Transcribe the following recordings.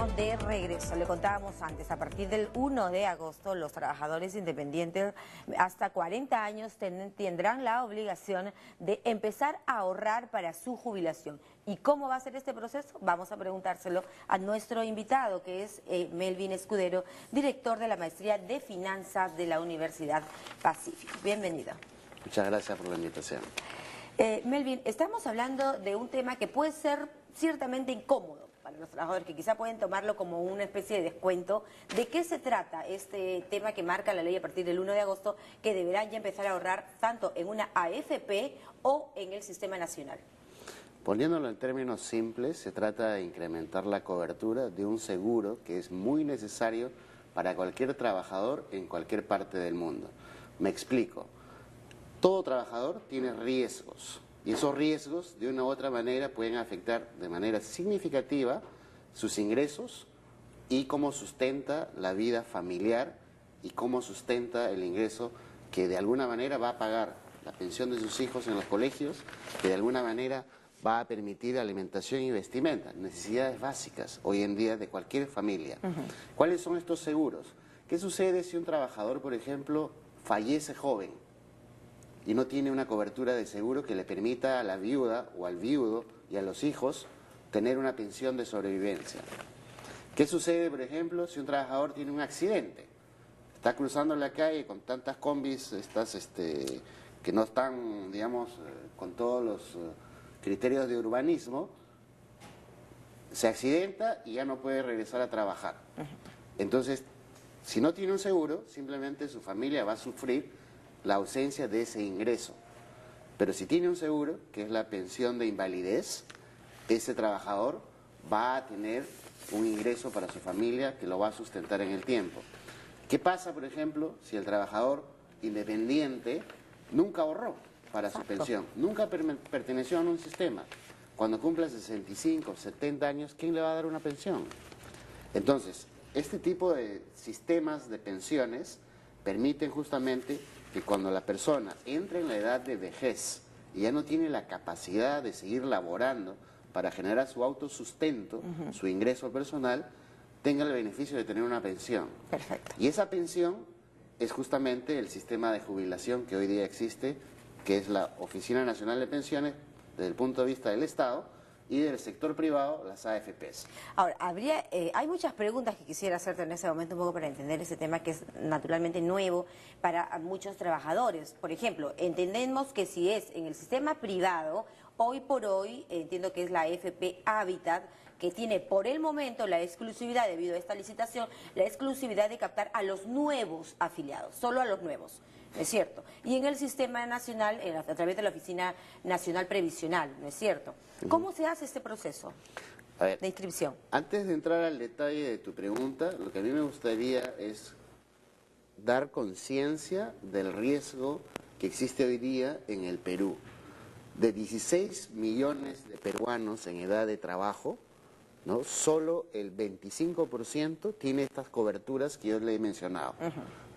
estamos de regreso. Le contábamos antes, a partir del 1 de agosto, los trabajadores independientes hasta 40 años tendrán la obligación de empezar a ahorrar para su jubilación. ¿Y cómo va a ser este proceso? Vamos a preguntárselo a nuestro invitado, que es Melvin Escudero, director de la Maestría de Finanzas de la Universidad Pacífico. Bienvenido. Muchas gracias por la invitación. Melvin, estamos hablando de un tema que puede ser ciertamente incómodo para los trabajadores, que quizá pueden tomarlo como una especie de descuento. ¿De qué se trata este tema que marca la ley a partir del 1 de agosto, que deberán ya empezar a ahorrar tanto en una AFP o en el Sistema Nacional? Poniéndolo en términos simples, se trata de incrementar la cobertura de un seguro que es muy necesario para cualquier trabajador en cualquier parte del mundo. Me explico. Todo trabajador tiene riesgos y esos riesgos de una u otra manera pueden afectar de manera significativa sus ingresos y cómo sustenta la vida familiar y cómo sustenta el ingreso que de alguna manera va a pagar la pensión de sus hijos en los colegios, que de alguna manera va a permitir alimentación y vestimenta, necesidades básicas hoy en día de cualquier familia. ¿Cuáles son estos seguros? ¿Qué sucede si un trabajador, por ejemplo, fallece joven y no tiene una cobertura de seguro que le permita a la viuda o al viudo y a los hijos tener una pensión de sobrevivencia? ¿Qué sucede, por ejemplo, si un trabajador tiene un accidente? Está cruzando la calle con tantas combis, que no están, digamos, con todos los criterios de urbanismo, se accidenta y ya no puede regresar a trabajar. Entonces, si no tiene un seguro, simplemente su familia va a sufrir la ausencia de ese ingreso. Pero si tiene un seguro, que es la pensión de invalidez, ese trabajador va a tener un ingreso para su familia que lo va a sustentar en el tiempo. ¿Qué pasa, por ejemplo, si el trabajador independiente nunca ahorró para su pensión, nunca perteneció a un sistema? Cuando cumpla 65, 70 años, ¿quién le va a dar una pensión? Entonces, este tipo de sistemas de pensiones permiten justamente que cuando la persona entra en la edad de vejez y ya no tiene la capacidad de seguir laborando para generar su autosustento, su ingreso personal, tenga el beneficio de tener una pensión. Perfecto. Y esa pensión es justamente el sistema de jubilación que hoy día existe, que es la Oficina Nacional de Pensiones, desde el punto de vista del Estado, y del sector privado, las AFPs. Ahora, hay muchas preguntas que quisiera hacerte en ese momento, un poco para entender ese tema que es naturalmente nuevo para muchos trabajadores. Por ejemplo, entendemos que si es en el sistema privado, hoy por hoy, entiendo que es la AFP Habitat, que tiene por el momento la exclusividad, debido a esta licitación, la exclusividad de captar a los nuevos afiliados, solo a los nuevos. ¿No es cierto? Y en el sistema nacional, a través de la Oficina Nacional Previsional, ¿no es cierto? ¿Cómo se hace este proceso de inscripción? Antes de entrar al detalle de tu pregunta, lo que a mí me gustaría es dar conciencia del riesgo que existe hoy día en el Perú. De 16 millones de peruanos en edad de trabajo, ¿no? Solo el 25% tiene estas coberturas que yo le he mencionado,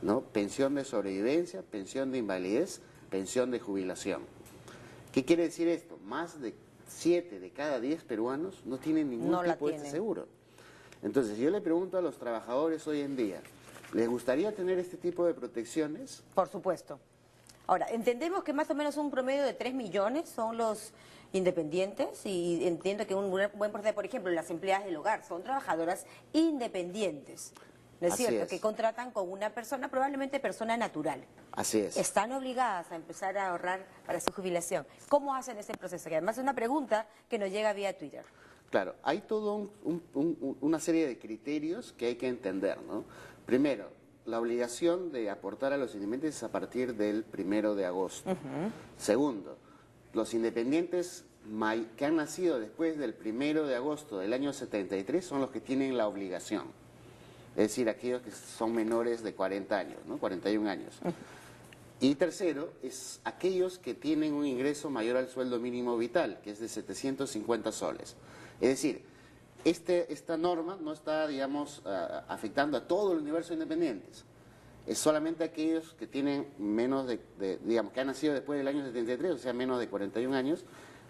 ¿no? Pensión de sobrevivencia, pensión de invalidez, pensión de jubilación. ¿Qué quiere decir esto? Más de 7 de cada 10 peruanos no tienen ningún tipo de este seguro. Entonces, yo le pregunto a los trabajadores hoy en día, ¿les gustaría tener este tipo de protecciones? Por supuesto. Ahora, entendemos que más o menos un promedio de 3 millones son los independientes, y entiendo que un buen porcentaje, por ejemplo, las empleadas del hogar son trabajadoras independientes, ¿no es cierto? Que contratan con una persona, probablemente persona natural. Así es. Están obligadas a empezar a ahorrar para su jubilación. ¿Cómo hacen ese proceso? Que además es una pregunta que nos llega vía Twitter. Claro, hay toda una serie de criterios que hay que entender, ¿no? Primero, la obligación de aportar a los independientes es a partir del 1 de agosto. Segundo, los independientes que han nacido después del 1 de agosto del año 73 son los que tienen la obligación. Es decir, aquellos que son menores de 40 años, ¿no? 41 años. Y tercero, es aquellos que tienen un ingreso mayor al sueldo mínimo vital, que es de 750 soles. Es decir, esta norma no está, digamos, afectando a todo el universo de independientes. Es solamente aquellos que tienen menos digamos, que han nacido después del año 73, o sea, menos de 41 años,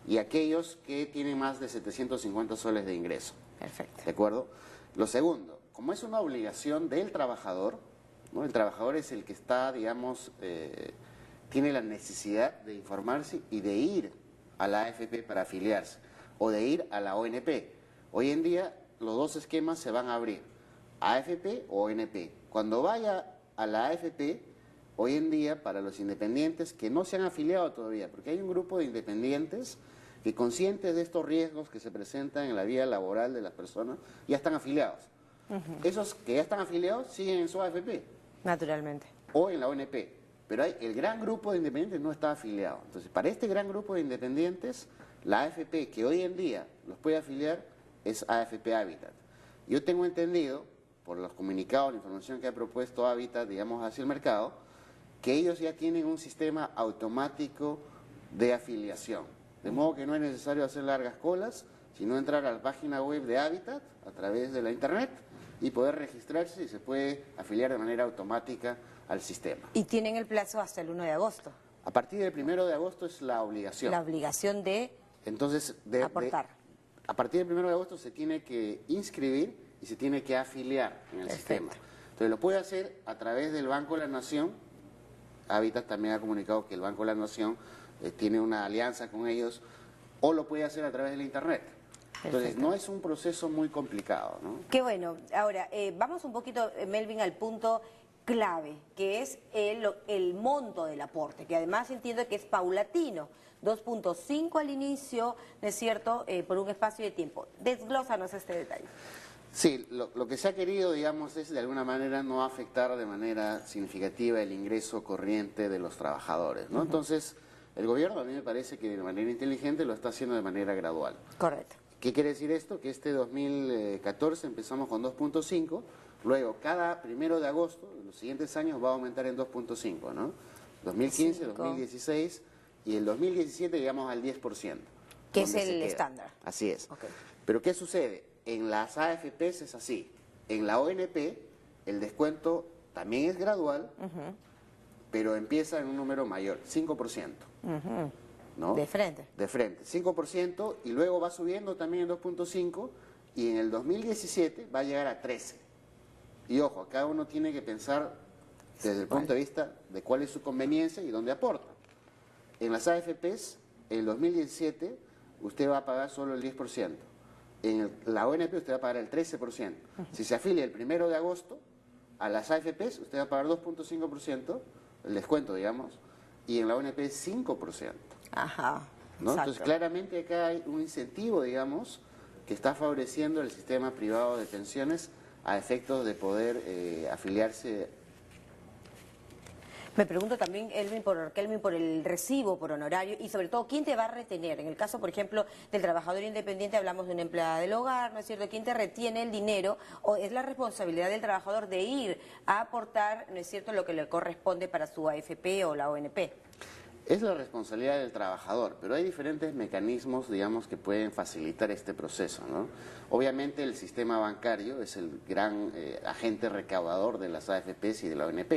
y aquellos que tienen más de 750 soles de ingreso. Perfecto. ¿De acuerdo? Lo segundo, como es una obligación del trabajador, ¿no? El trabajador es el que está, digamos, tiene la necesidad de informarse y de ir a la AFP para afiliarse o de ir a la ONP. Hoy en día los dos esquemas se van a abrir, AFP o ONP. Cuando vaya a la AFP, hoy en día para los independientes que no se han afiliado todavía, porque hay un grupo de independientes que conscientes de estos riesgos que se presentan en la vida laboral de las personas, ya están afiliados. Esos que ya están afiliados siguen en su AFP. Naturalmente. O en la ONP. Pero el gran grupo de independientes no está afiliado. Entonces, para este gran grupo de independientes, la AFP que hoy en día los puede afiliar es AFP Habitat. Yo tengo entendido, por los comunicados, la información que ha propuesto Habitat, digamos, hacia el mercado, que ellos ya tienen un sistema automático de afiliación. De modo que no es necesario hacer largas colas, sino entrar a la página web de Habitat a través de la internet y poder registrarse y se puede afiliar de manera automática al sistema. Y tienen el plazo hasta el 1 de agosto. A partir del 1 de agosto es la obligación. La obligación de Entonces, aportar. A partir del 1 de agosto se tiene que inscribir y se tiene que afiliar en el sistema. Entonces lo puede hacer a través del Banco de la Nación. Habitat también ha comunicado que el Banco de la Nación tiene una alianza con ellos, o lo puede hacer a través de la internet. Entonces no es un proceso muy complicado, ¿no? Qué bueno. Ahora, vamos un poquito, Melvin, al punto clave, que es el monto del aporte, que además entiendo que es paulatino. 2.5 al inicio, ¿no es cierto?, por un espacio de tiempo. Desglósanos este detalle. Sí, lo que se ha querido, digamos, es de alguna manera no afectar de manera significativa el ingreso corriente de los trabajadores, ¿no? Entonces, el gobierno a mí me parece que de manera inteligente lo está haciendo de manera gradual. Correcto. ¿Qué quiere decir esto? Que este 2014 empezamos con 2.5, luego cada 1 de agosto, en los siguientes años va a aumentar en 2.5, ¿no? 2015, 2016 y el 2017 llegamos al 10%. Que es el estándar. Así es. Okay. Pero ¿qué sucede? En las AFPs es así. En la ONP el descuento también es gradual, pero empieza en un número mayor, 5%. ¿No? De frente. De frente, 5%, y luego va subiendo también en 2.5, y en el 2017 va a llegar a 13. Y ojo, acá uno tiene que pensar desde el punto de vista de cuál es su conveniencia y dónde aporta. En las AFPs, en el 2017, usted va a pagar solo el 10%. En la ONP usted va a pagar el 13%. Si se afilia el 1 de agosto a las AFPs, usted va a pagar 2.5%, el descuento, digamos, y en la ONP es 5%. Ajá. ¿No? Entonces, claramente acá hay un incentivo, digamos, que está favoreciendo el sistema privado de pensiones a efectos de poder afiliarse. Me pregunto también, Kelvin, por el recibo, por honorario y sobre todo, ¿quién te va a retener? En el caso, por ejemplo, del trabajador independiente, hablamos de una empleada del hogar, ¿no es cierto? ¿Quién te retiene el dinero? ¿O es la responsabilidad del trabajador de ir a aportar, ¿no es cierto?, lo que le corresponde para su AFP o la ONP. Es la responsabilidad del trabajador, pero hay diferentes mecanismos, digamos, que pueden facilitar este proceso, ¿no? Obviamente el sistema bancario es el gran agente recaudador de las AFPs y de la ONP,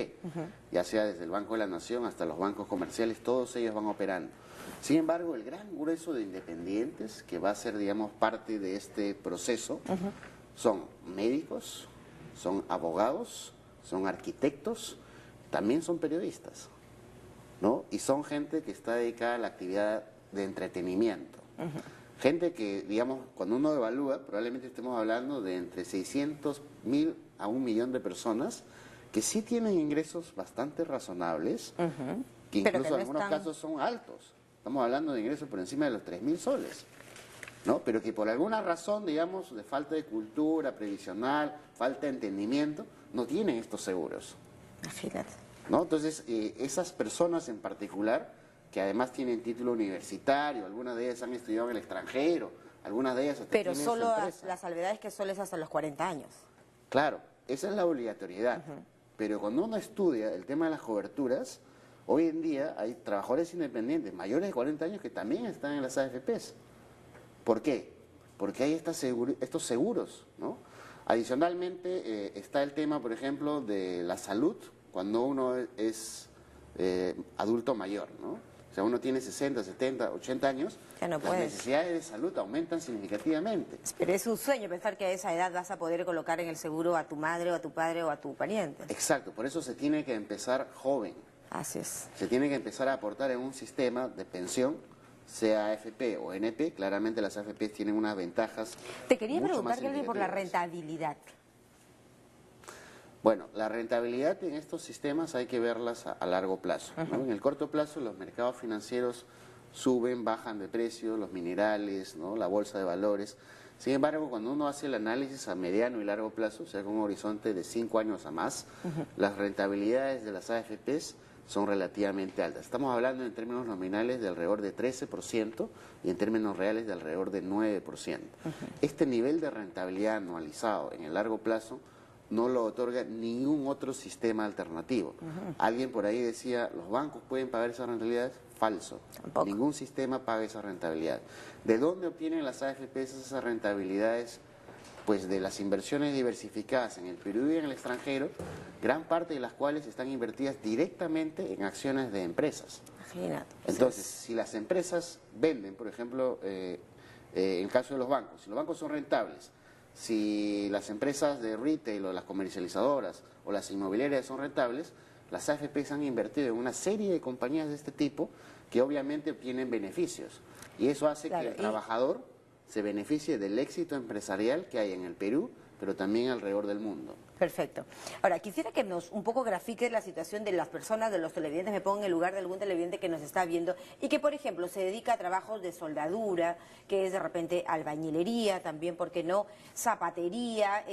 ya sea desde el Banco de la Nación hasta los bancos comerciales, todos ellos van operando. Sin embargo, el gran grueso de independientes que va a ser, digamos, parte de este proceso son médicos, son abogados, son arquitectos, también son periodistas, ¿no? Y son gente que está dedicada a la actividad de entretenimiento. Gente que, digamos, cuando uno evalúa, probablemente estemos hablando de entre 600.000 a 1 millón de personas que sí tienen ingresos bastante razonables, que incluso en algunos casos son altos. Estamos hablando de ingresos por encima de los 3.000 soles, ¿no? Pero que por alguna razón, digamos, de falta de cultura previsional, falta de entendimiento, no tienen estos seguros. Imagínate. ¿No? Entonces, esas personas en particular, que además tienen título universitario, algunas de ellas han estudiado en el extranjero, algunas de ellas hasta pero tienen solo su empresa. la salvedad es que solo es hasta los 40 años. Claro, esa es la obligatoriedad. Pero cuando uno estudia el tema de las coberturas, hoy en día hay trabajadores independientes mayores de 40 años que también están en las AFPs. ¿Por qué? Porque hay estos seguros, ¿no? Adicionalmente está el tema, por ejemplo, de la salud cuando uno es adulto mayor, ¿no? O sea, uno tiene 60, 70, 80 años, Ya no las puedes. necesidades de salud aumentan significativamente. Pero es un sueño pensar que a esa edad vas a poder colocar en el seguro a tu madre o a tu padre o a tu pariente. Exacto, por eso se tiene que empezar joven. Así es. Se tiene que empezar a aportar en un sistema de pensión, sea AFP o NP. Claramente las AFP tienen unas ventajas. Te quería mucho preguntar, más Kelvin, por la significativas. rentabilidad. Bueno, la rentabilidad en estos sistemas hay que verlas a largo plazo, ¿no? En el corto plazo los mercados financieros suben, bajan de precio, los minerales, ¿no? La bolsa de valores. Sin embargo, cuando uno hace el análisis a mediano y largo plazo, o sea, con un horizonte de 5 años a más, las rentabilidades de las AFPs son relativamente altas. Estamos hablando en términos nominales de alrededor de 13% y en términos reales de alrededor de 9%. Este nivel de rentabilidad anualizado en el largo plazo no lo otorga ningún otro sistema alternativo. Alguien por ahí decía, ¿los bancos pueden pagar esa rentabilidad? Falso. Tampoco. Ningún sistema paga esa rentabilidad. ¿De dónde obtienen las AFPs esas rentabilidades? Pues de las inversiones diversificadas en el Perú y en el extranjero, gran parte de las cuales están invertidas directamente en acciones de empresas. Imagínate. Entonces, si las empresas venden, por ejemplo, en el caso de los bancos, si los bancos son rentables, si las empresas de retail o las comercializadoras o las inmobiliarias son rentables, las AFPs han invertido en una serie de compañías de este tipo que obviamente obtienen beneficios. Y eso hace Claro, que el trabajador se beneficie del éxito empresarial que hay en el Perú, pero también alrededor del mundo. Perfecto. Ahora, quisiera que nos un poco grafiques la situación de las personas, de los televidentes, me pongo en el lugar de algún televidente que nos está viendo y que, por ejemplo, se dedica a trabajos de soldadura, que es de repente albañilería, también, ¿por qué no?, zapatería,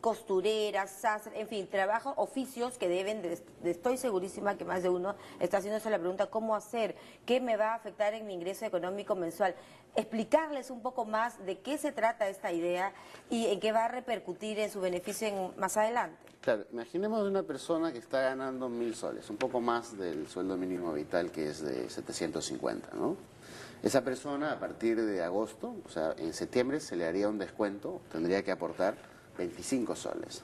costureras, sastre, en fin, trabajos, oficios que deben, estoy segurísima que más de uno está haciéndose la pregunta, ¿cómo hacer? ¿Qué me va a afectar en mi ingreso económico mensual? Explicarles un poco más de qué se trata esta idea y en qué va a repercutir en su beneficio más adelante. Claro, imaginemos una persona que está ganando 1.000 soles, un poco más del sueldo mínimo vital que es de 750, ¿no? Esa persona a partir de agosto, o sea, en septiembre se le haría un descuento, tendría que aportar 25 soles.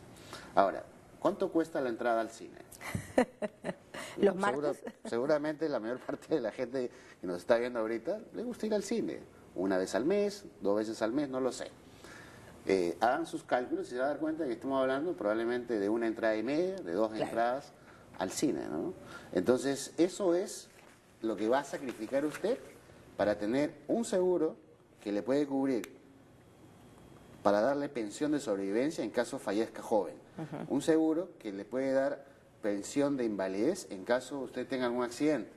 Ahora, ¿cuánto cuesta la entrada al cine? ¿Los martes? Seguramente la mayor parte de la gente que nos está viendo ahorita le gusta ir al cine. Una vez al mes, 2 veces al mes, no lo sé. Hagan sus cálculos y se van a dar cuenta que estamos hablando probablemente de una entrada y media, de 2 Claro. entradas al cine, ¿no? Entonces, eso es lo que va a sacrificar usted para tener un seguro que le puede cubrir para darle pensión de sobrevivencia en caso fallezca joven. Un seguro que le puede dar pensión de invalidez en caso usted tenga algún accidente.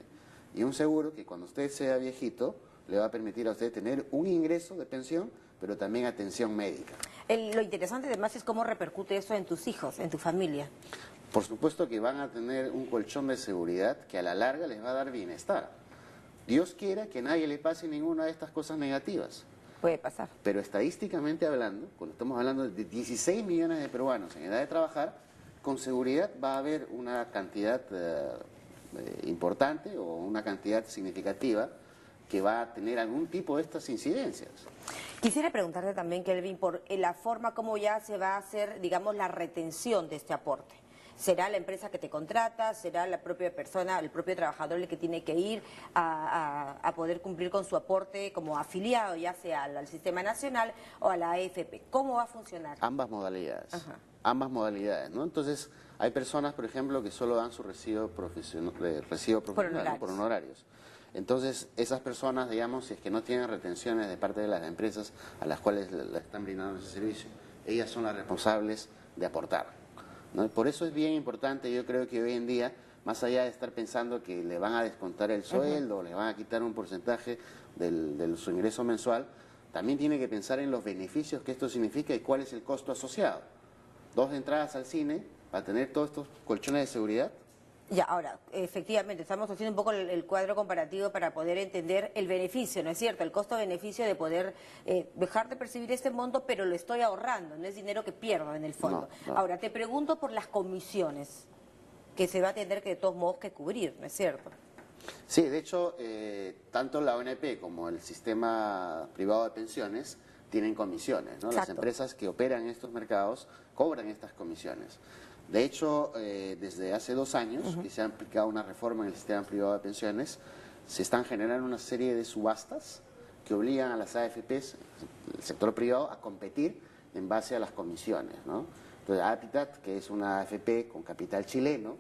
Y un seguro que cuando usted sea viejito le va a permitir a usted tener un ingreso de pensión, pero también atención médica. Lo interesante además es cómo repercute eso en tus hijos, en tu familia. Por supuesto que van a tener un colchón de seguridad que a la larga les va a dar bienestar. Dios quiera que nadie le pase ninguna de estas cosas negativas. Puede pasar. Pero estadísticamente hablando, cuando estamos hablando de 16 millones de peruanos en edad de trabajar, con seguridad va a haber una cantidad importante o una cantidad significativa que va a tener algún tipo de estas incidencias. Quisiera preguntarte también, Kelvin, por la forma como ya se va a hacer, digamos, la retención de este aporte. ¿Será la empresa que te contrata? ¿Será la propia persona, el propio trabajador el que tiene que ir a poder cumplir con su aporte como afiliado, ya sea al sistema nacional o a la AFP? ¿Cómo va a funcionar? Ambas modalidades. Ajá. Ambas modalidades, ¿no? Entonces, hay personas, por ejemplo, que solo dan su recibo profesional, honorarios. ¿no? Por honorarios. Entonces, esas personas, digamos, si es que no tienen retenciones de parte de las empresas a las cuales le están brindando ese servicio, ellas son las responsables de aportar, ¿no? Por eso es bien importante, yo creo que hoy en día, más allá de estar pensando que le van a descontar el sueldo, le van a quitar un porcentaje de su ingreso mensual, también tiene que pensar en los beneficios que esto significa y cuál es el costo asociado. 2 entradas al cine para tener todos estos colchones de seguridad. Ya, ahora, efectivamente, estamos haciendo un poco el cuadro comparativo para poder entender el beneficio, ¿no es cierto? El costo-beneficio de poder dejar de percibir este monto, pero lo estoy ahorrando, no es dinero que pierdo en el fondo. No, no. Ahora, te pregunto por las comisiones que se va a tener que de todos modos que cubrir, ¿no es cierto? Sí, de hecho, tanto la ONP como el sistema privado de pensiones tienen comisiones, ¿no? Las Exacto. empresas que operan en estos mercados cobran estas comisiones. De hecho, desde hace 2 años que se ha aplicado una reforma en el sistema privado de pensiones, se están generando una serie de subastas que obligan a las AFPs, el sector privado, a competir en base a las comisiones, ¿no? Entonces, Habitat, que es una AFP con capital chileno,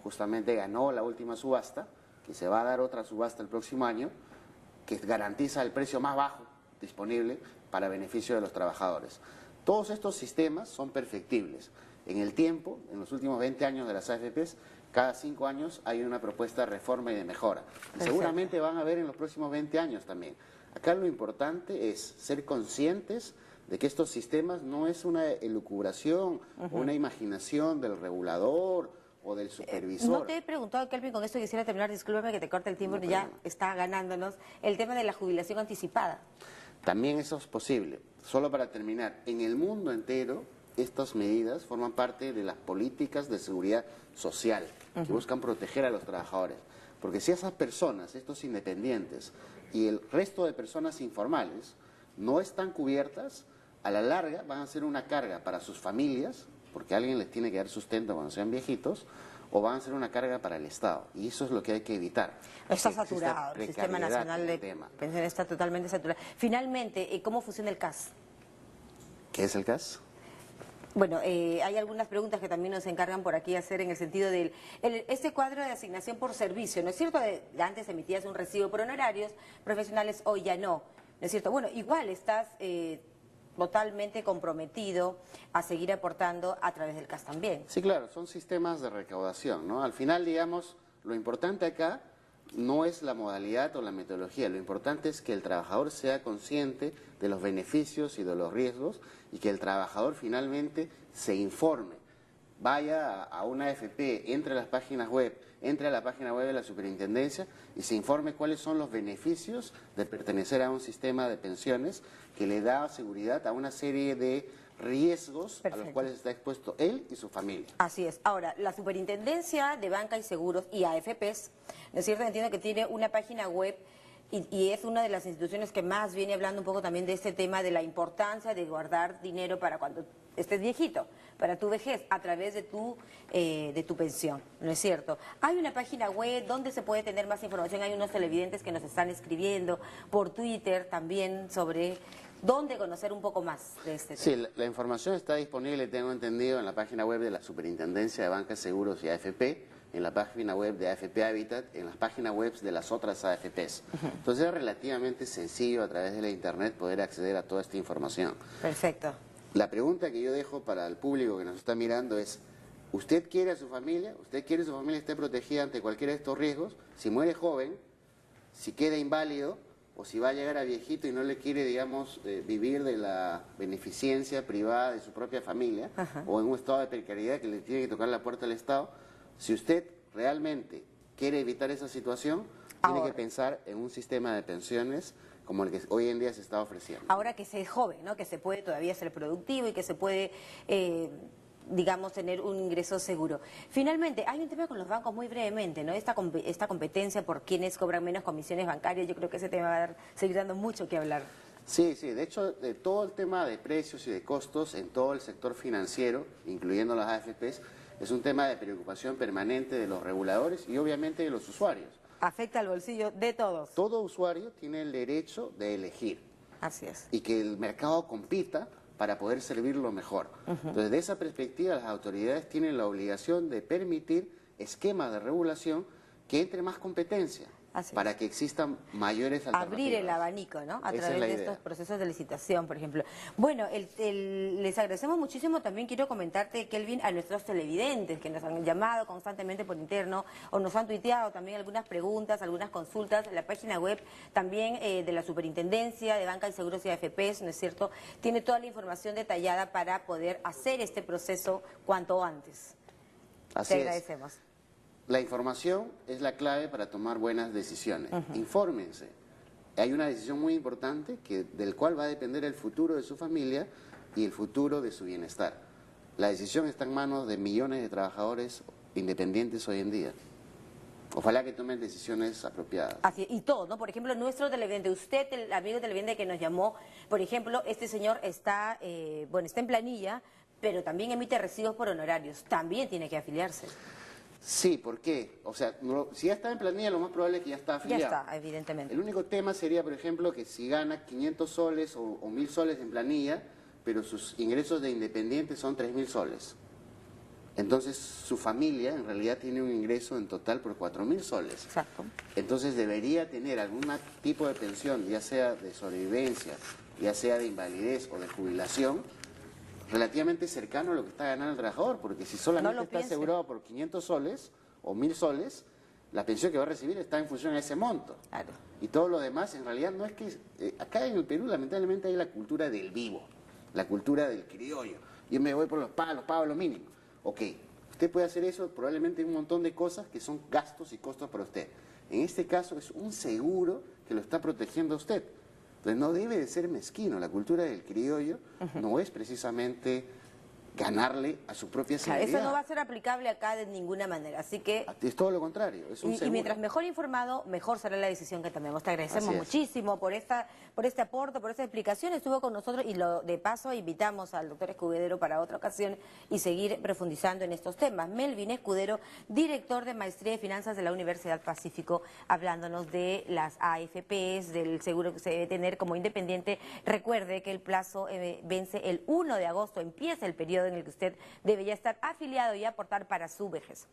justamente ganó la última subasta, que se va a dar otra subasta el próximo año, que garantiza el precio más bajo disponible para beneficio de los trabajadores. Todos estos sistemas son perfectibles. En el tiempo, en los últimos 20 años de las AFPs, cada 5 años hay una propuesta de reforma y de mejora. Y seguramente van a haber en los próximos 20 años también. Acá lo importante es ser conscientes de que estos sistemas no es una elucubración o una imaginación del regulador o del supervisor. No te he preguntado, Kelvin, con esto quisiera terminar, discúlpame que te corte el tiempo, pero ya está ganándonos, el tema de la jubilación anticipada. También eso es posible. Solo para terminar, en el mundo entero estas medidas forman parte de las políticas de seguridad social que buscan proteger a los trabajadores. Porque si esas personas, estos independientes y el resto de personas informales no están cubiertas, a la larga van a ser una carga para sus familias, porque alguien les tiene que dar sustento cuando sean viejitos, o van a ser una carga para el Estado. Y eso es lo que hay que evitar. Está saturado, el Sistema Nacional de Pensiones está totalmente saturado. Finalmente, ¿cómo funciona el CAS? ¿Qué es el CAS? Bueno, hay algunas preguntas que también nos encargan por aquí hacer en el sentido de este cuadro de asignación por servicio, ¿no es cierto? Antes emitías un recibo por honorarios profesionales, hoy ya no, ¿no es cierto? Bueno, igual estás totalmente comprometido a seguir aportando a través del CAS también. Sí, claro, son sistemas de recaudación, ¿no? Al final, digamos, lo importante acá no es la modalidad o la metodología, lo importante es que el trabajador sea consciente de los beneficios y de los riesgos y que el trabajador finalmente se informe. Vaya a una AFP, entre a las páginas web, entre a la página web de la superintendencia y se informe cuáles son los beneficios de pertenecer a un sistema de pensiones que le da seguridad a una serie de riesgos a los cuales está expuesto él y su familia. Así es. Ahora, la Superintendencia de Banca y Seguros y AFPs, ¿no es cierto? Entiendo que tiene una página web y es una de las instituciones que más viene hablando un poco también de este tema de la importancia de guardar dinero para cuando estés viejito, para tu vejez, a través de tu pensión, ¿no es cierto? Hay una página web donde se puede tener más información, hay unos televidentes que nos están escribiendo por Twitter también sobre dónde conocer un poco más de este tema. Sí, la información está disponible, tengo entendido, en la página web de la Superintendencia de Banca, Seguros y AFP, en la página web de AFP Habitat, en las páginas web de las otras AFPs. Entonces es relativamente sencillo a través de la internet poder acceder a toda esta información. Perfecto. La pregunta que yo dejo para el público que nos está mirando es, ¿usted quiere a su familia? ¿Usted quiere que su familia esté protegida ante cualquiera de estos riesgos? Si muere joven, si queda inválido, o si va a llegar a viejito y no le quiere, digamos, vivir de la beneficencia privada de su propia familia, o en un estado de precariedad que le tiene que tocar la puerta al Estado, si usted realmente quiere evitar esa situación, tiene que pensar en un sistema de pensiones como el que hoy en día se está ofreciendo. Ahora que se es joven, ¿no? Que se puede todavía ser productivo y que se puede, digamos, tener un ingreso seguro. Finalmente, hay un tema con los bancos muy brevemente, ¿no? Esta competencia por quienes cobran menos comisiones bancarias, yo creo que ese tema va a seguir dando mucho que hablar. Sí, sí, de hecho, de todo el tema de precios y de costos en todo el sector financiero, incluyendo las AFPs, es un tema de preocupación permanente de los reguladores y obviamente de los usuarios. Afecta al bolsillo de todos. Todo usuario tiene el derecho de elegir. Así es. Y que el mercado compita para poder servirlo mejor. Entonces, de esa perspectiva, las autoridades tienen la obligación de permitir esquemas de regulación que entre más competencia. Para que existan mayores alternativas. Abrir el abanico, ¿no? A través de estos procesos de licitación, por ejemplo. Bueno, les agradecemos muchísimo. También quiero comentarte, Kelvin, a nuestros televidentes que nos han llamado constantemente por interno o nos han tuiteado también algunas preguntas, algunas consultas. En la página web también de la Superintendencia de Banca y Seguros y AFPs, ¿no es cierto? Tiene toda la información detallada para poder hacer este proceso cuanto antes. Así Te agradecemos. La información es la clave para tomar buenas decisiones. Infórmense. Hay una decisión muy importante del cual va a depender el futuro de su familia y el futuro de su bienestar. La decisión está en manos de millones de trabajadores independientes hoy en día. Ojalá que tomen decisiones apropiadas. Así, y todo, ¿no? Por ejemplo, nuestro televidente, usted, el amigo televidente que nos llamó, por ejemplo, este señor está, está en planilla, pero también emite recibos por honorarios. También tiene que afiliarse. Sí, ¿por qué? O sea, si ya está en planilla, lo más probable es que ya está afiliado. Ya está, evidentemente. El único tema sería, por ejemplo, que si gana 500 soles o 1000 soles en planilla, pero sus ingresos de independiente son 3000 soles. Entonces, su familia en realidad tiene un ingreso en total por 4000 soles. Exacto. Entonces, debería tener algún tipo de pensión, ya sea de sobrevivencia, ya sea de invalidez o de jubilación, relativamente cercano a lo que está ganando el trabajador, porque si solamente No lo está piense. asegurado por 500 soles o 1000 soles, la pensión que va a recibir está en función a ese monto. Claro. Y todo lo demás, en realidad, no es que... acá en el Perú, lamentablemente, hay la cultura del vivo, la cultura del criollo. Yo me voy por los pago lo mínimo. Ok, usted puede hacer eso, probablemente un montón de cosas que son gastos y costos para usted. En este caso es un seguro que lo está protegiendo a usted. Entonces no debe de ser mezquino. La cultura del criollo no es precisamente ganarle a su propia Claro, seguridad. eso no va a ser aplicable acá de ninguna manera, así que... Es todo lo contrario, es un Y seguro. mientras mejor informado, mejor será la decisión que tomemos. Te agradecemos Así es. muchísimo por este aporte, por esta explicación. Estuvo con nosotros y de paso invitamos al doctor Escudero para otra ocasión y seguir profundizando en estos temas. Melvin Escudero, director de Maestría de Finanzas de la Universidad Pacífico, hablándonos de las AFPs, del seguro que se debe tener como independiente. Recuerde que el plazo vence el 1 de agosto, empieza el periodo en el que usted debe ya estar afiliado y aportar para su vejez.